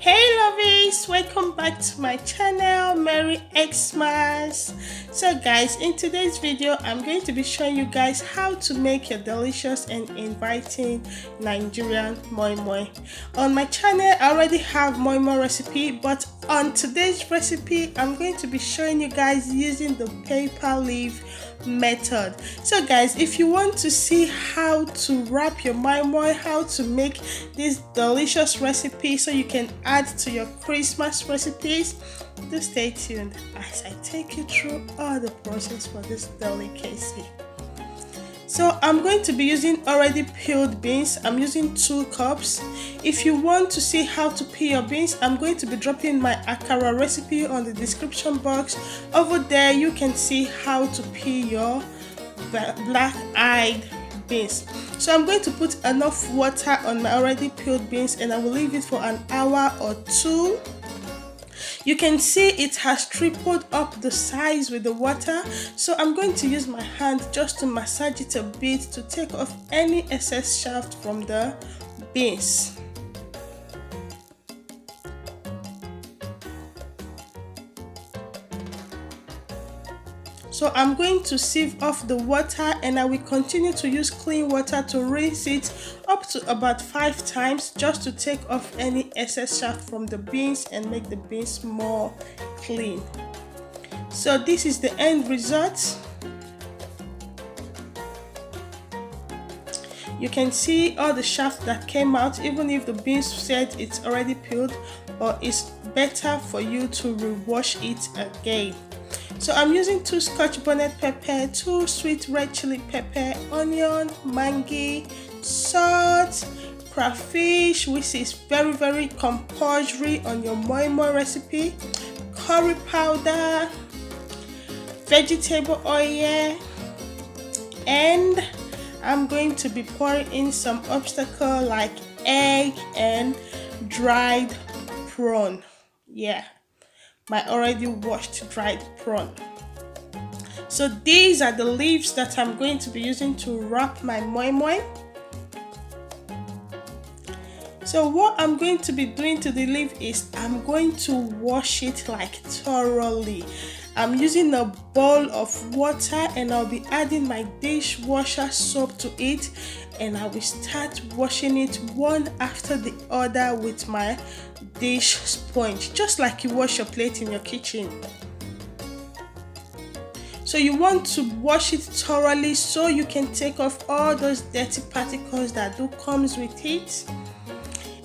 Hey lovies, welcome back to my channel. Merry Xmas. So guys, in today's video I'm going to be showing you guys how to make your delicious and inviting Nigerian moi moi. On my channel I already have moi moi recipe, but on today's recipe I'm going to be showing you guys using the paper leaf method. So guys, if you want to see how to wrap your moi moi, how to make this delicious recipe so you can add to your Christmas recipes, do stay tuned as I take you through all the process for this delicacy. So I'm going to be using already peeled beans. I'm using 2 cups. If you want to see how to peel your beans, I'm going to be dropping my MACKEREL recipe on the description box. Over there you can see how to peel your black-eyed beans. So I'm going to put enough water on my already peeled beans and I will leave it for an hour or 2. You can see it has tripled up the size with the water, so I'm going to use my hand just to massage it a bit to take off any excess shaft from the beans. So I'm going to sieve off the water and I will continue to use clean water to rinse it up to about 5 times just to take off any excess shaft from the beans and make the beans more clean. So this is the end result. You can see all the shaft that came out, even if the beans said it's already peeled, but it's better for you to rewash it again. So I'm using 2 scotch bonnet pepper, 2 sweet red chili pepper, onion, mangi, salt, crayfish, which is very compulsory on your moi moi recipe, curry powder, vegetable oil, and I'm going to be pouring in some obstacle like egg and dried prawn. Yeah, my already washed dried prawn. So these are the leaves that I'm going to be using to wrap my moi moi. So what I'm going to be doing to the leaf is I'm going to wash it like thoroughly. I'm using a bowl of water and I'll be adding my dishwasher soap to it, and I will start washing it one after the other with my dish sponge, just like you wash your plate in your kitchen. So you want to wash it thoroughly so you can take off all those dirty particles that do comes with it.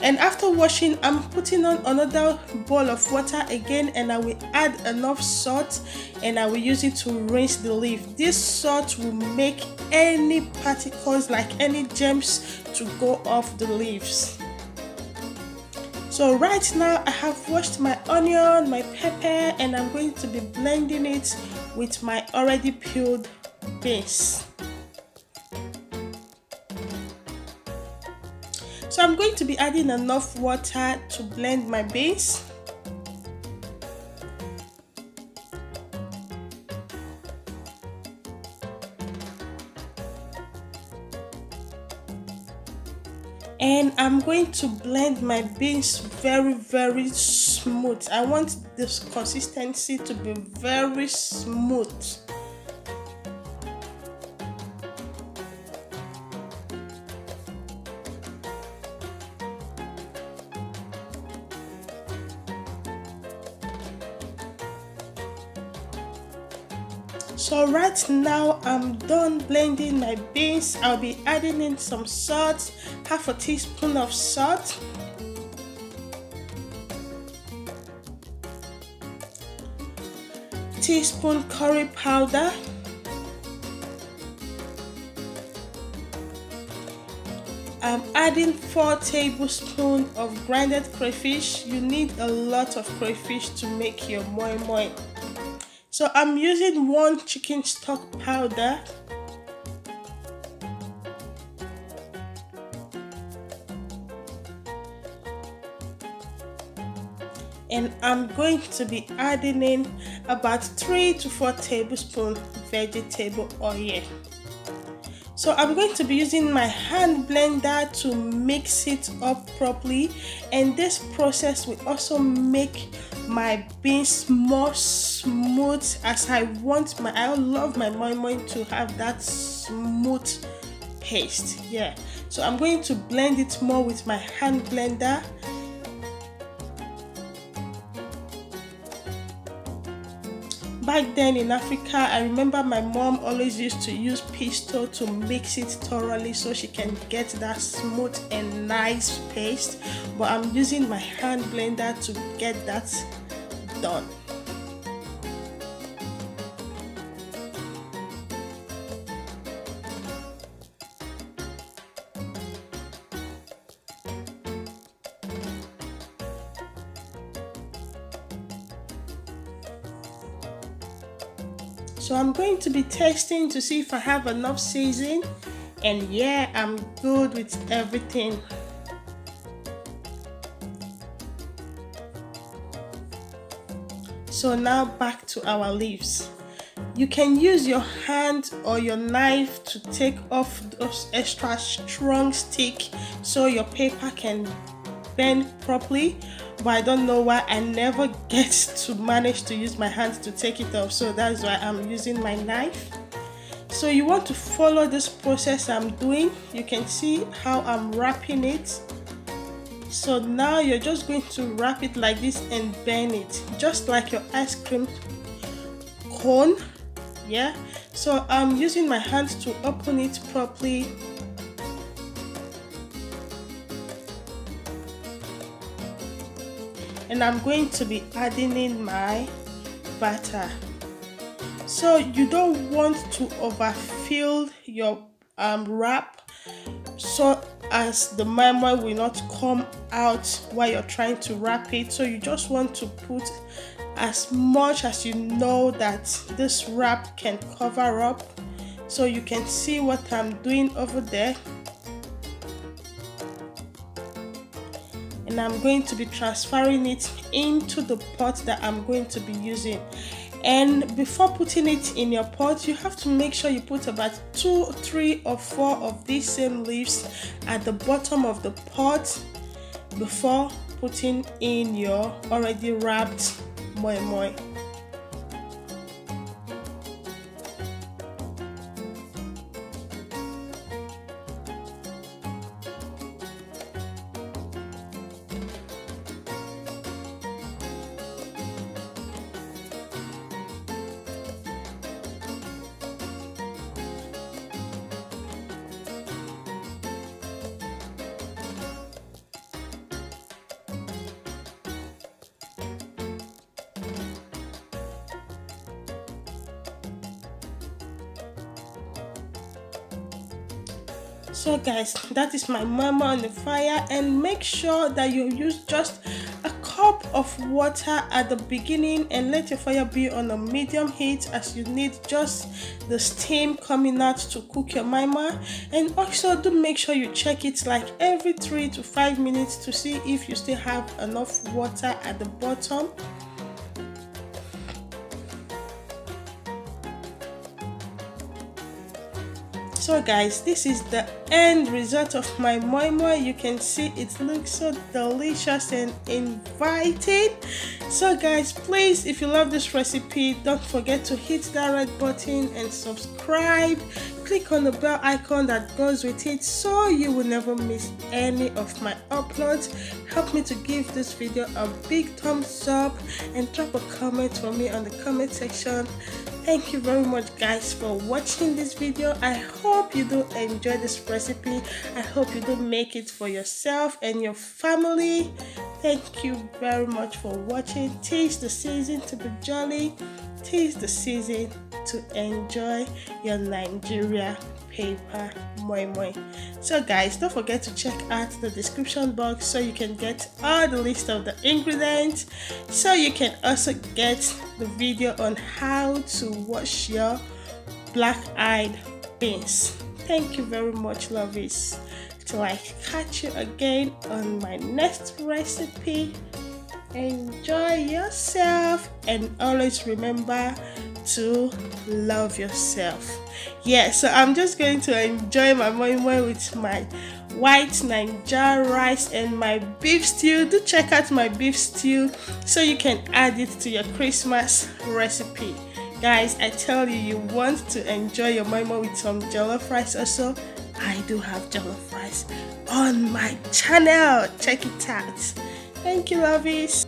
And after washing, I'm putting on another bowl of water again and I will add enough salt and I will use it to rinse the leaf. This salt will make any particles, like any germs, to go off the leaves. So right now I have washed my onion, my pepper, and I'm going to be blending it with my already peeled beans. So I'm going to be adding enough water to blend my beans. And I'm going to blend my beans very smooth. I want this consistency to be very smooth. So right now I'm done blending my beans. I'll be adding in some salt, half a teaspoon of salt, teaspoon curry powder, I'm adding 4 tablespoons of grinded crayfish. You need a lot of crayfish to make your moi moi. So I'm using 1 chicken stock powder, and I'm going to be adding in about 3 to 4 tablespoons vegetable oil. So I'm going to be using my hand blender to mix it up properly, and this process will also make my beans more smooth, as I love my moi moi to have that smooth paste. Yeah, so I'm going to blend it more with my hand blender. Back then in Africa, I remember my mom always used to use pesto to mix it thoroughly so she can get that smooth and nice paste, but I'm using my hand blender to get that done. So I'm going to be testing to see if I have enough seasoning, and yeah, I'm good with everything. So now back to our leaves. You can use your hand or your knife to take off those extra strong stick so your paper can bend properly, but I don't know why I never get to manage to use my hands to take it off, so that's why I'm using my knife. So you want to follow this process I'm doing. You can see how I'm wrapping it. So now you're just going to wrap it like this and bend it just like your ice cream cone. Yeah, so I'm using my hands to open it properly. And I'm going to be adding in my batter. So you don't want to overfill your wrap so as the moi moi will not come out while you're trying to wrap it. So you just want to put as much as you know that this wrap can cover up. So you can see what I'm doing over there. And I'm going to be transferring it into the pot that I'm going to be using. And before putting it in your pot, you have to make sure you put about 2, 3 or 4 of these same leaves at the bottom of the pot before putting in your already wrapped moi moi. So guys, that is my moi moi on the fire, and make sure that you use just a cup of water at the beginning and let your fire be on a medium heat, as you need just the steam coming out to cook your moi moi. And also do make sure you check it like every 3 to 5 minutes to see if you still have enough water at the bottom. So guys, this is the end result of my moi moi. You can see it looks so delicious and inviting. So guys, please, if you love this recipe, don't forget to hit that red button and subscribe. Click on the bell icon that goes with it so you will never miss any of my uploads. Help me to give this video a big thumbs up and drop a comment for me on the comment section. Thank you very much guys for watching this video. I hope you do enjoy this recipe. I hope you do make it for yourself and your family. Thank you very much for watching. 'Tis the season to be jolly. 'Tis the season to enjoy your Nigeria paper moi moi. So guys, don't forget to check out the description box so you can get all the list of the ingredients, so you can also get the video on how to wash your black-eyed beans. Thank you very much, lovies. Till I catch you again on my next recipe, enjoy yourself and always remember to love yourself. Yeah, so I'm just going to enjoy my moi moi with my white Nigerian rice and my beef stew. Do check out my beef stew so you can add it to your Christmas recipe. Guys, I tell you, you want to enjoy your moi moi with some jollof rice also. I do have jollof rice on my channel. Check it out. Thank you, lovies.